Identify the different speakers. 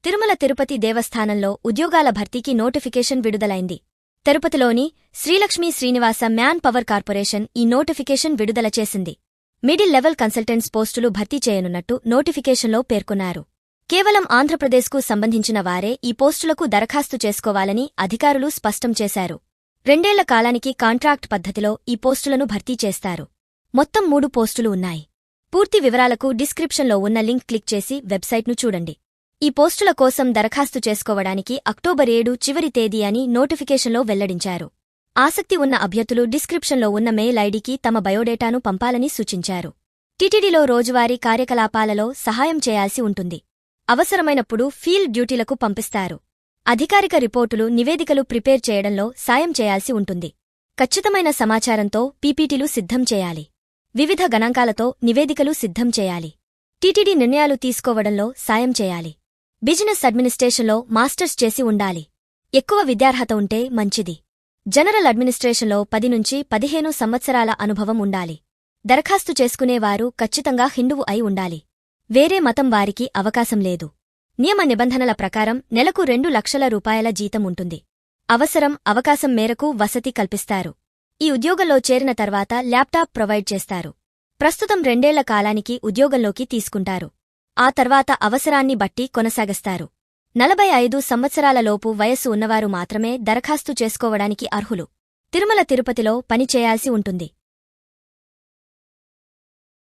Speaker 1: తిరుమల తిరుపతి దేవస్థానంలో ఉద్యోగాల భర్తీకి నోటిఫికేషన్ విడుదలైంది. తిరుపతిలోని Sri Lakshmi Srinivasa man power corporation ఈ నోటిఫికేషన్ విడుదల చేసింది. మిడిల్ లెవెల్ కన్సల్టెంట్స్ పోస్టులు భర్తీ చేయనున్నట్టు నోటిఫికేషన్లో పేర్కొన్నారు. కేవలం ఆంధ్రప్రదేశ్కు సంబంధించిన వారే ఈ పోస్టులకు దరఖాస్తు చేసుకోవాలని అధికారులు స్పష్టం చేశారు. 2 ఏళ్ల కాలానికి కాంట్రాక్ట్ పద్ధతిలో ఈ పోస్టులను భర్తీ చేస్తారు. మొత్తం 3 పోస్టులు ఉన్నాయి. పూర్తి వివరాలకు డిస్క్రిప్షన్లో ఉన్న లింక్ క్లిక్ చేసి వెబ్సైట్ను చూడండి. ఈ పోస్టుల కోసం దరఖాస్తు చేసుకోవడానికి అక్టోబర్ 7 చివరి తేదీ అని నోటిఫికేషన్లో వెల్లడించారు. ఆసక్తి ఉన్న అభ్యర్థులు డిస్క్రిప్షన్లో ఉన్న మెయిల్ ఐడీకి తమ బయోడేటాను పంపాలని సూచించారు. టీటీడీలో రోజువారీ కార్యకలాపాలలో సహాయం చేయాల్సి ఉంటుంది. అవసరమైనప్పుడు ఫీల్డ్ డ్యూటీలకు పంపిస్తారు. అధికారిక రిపోర్టులు నివేదికలు ప్రిపేర్ చేయడంలో సాయం చేయాల్సి ఉంటుంది. ఖచ్చితమైన సమాచారంతో పీపీటీలు సిద్ధం చేయాలి. వివిధ గణాంకాలతో నివేదికలు సిద్ధం చేయాలి. టీటీడీ నిర్ణయాలు తీసుకోవడంలో సాయం చేయాలి. బిజినెస్ అడ్మినిస్ట్రేషన్లో మాస్టర్స్ చేసి ఉండాలి. ఎక్కువ విద్యార్హత ఉంటే మంచిది. జనరల్ అడ్మినిస్ట్రేషన్లో 10 నుంచి 15 సంవత్సరాల అనుభవం ఉండాలి. దరఖాస్తు చేసుకునేవారు ఖచ్చితంగా హిందువు అయి ఉండాలి. వేరే మతం వారికి అవకాశం లేదు. నియమ నిబంధనల ప్రకారం నెలకు 2 లక్షల రూపాయల జీతం ఉంటుంది. అవకాశం మేరకు వసతి కల్పిస్తారు. ఈ ఉద్యోగంలో చేరిన తర్వాత ల్యాప్టాప్ ప్రొవైడ్ చేస్తారు. ప్రస్తుతం 2 ఏళ్ల కాలానికి ఉద్యోగంలోకి తీసుకుంటారు. ఆ తర్వాత అవసరాన్ని బట్టి కొనసాగిస్తారు. 45 సంవత్సరాల లోపు వయస్సు ఉన్నవారు మాత్రమే దరఖాస్తు చేసుకోవడానికి అర్హులు. తిరుమల తిరుపతిలో పని చేయాల్సి ఉంటుంది.